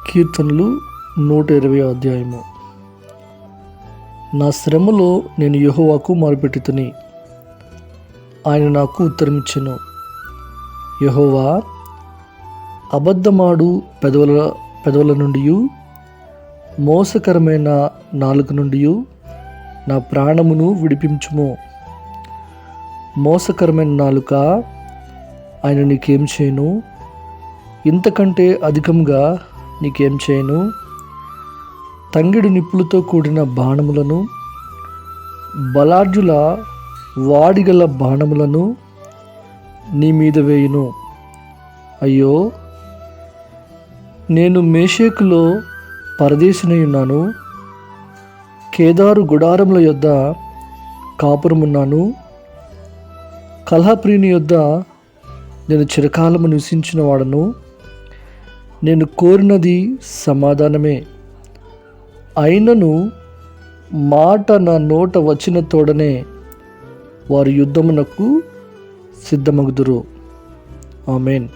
కీర్తనలు 120 అధ్యాయము. నా శ్రమలో నేను యెహోవాకు మొరపెట్టుతుని, ఆయన నాకు ఉత్తరమిచ్చెను. యెహోవా, అబద్ధమాడు పెదవుల నుండి, మోసకరమైన నాలుక నుండి నా ప్రాణమును విడిపించుము. మోసకరమైన నాలుక, ఆయన నీకేం చేయను? ఇంతకంటే అధికంగా నీకేం చేయను? తంగెడు నిప్పులతో కూడిన బాణములను, బలాఢ్యుల వాడిగల బాణములను నీ మీద వేయును. అయ్యో, నేను మేషేకులో పరదేశినై ఉన్నాను, కేదారు గుడారముల యొద్ద కాపురమున్నాను. కలహప్రియుని యొద్ద నేను చిరకాలము నివసించిన వాడను. నేను కోరినది సమాధానమే, అయినను మాట నా నోట వచ్చిన తోడనే వారు యుద్ధమునకు సిద్ధమగుదురు. ఆమేన్.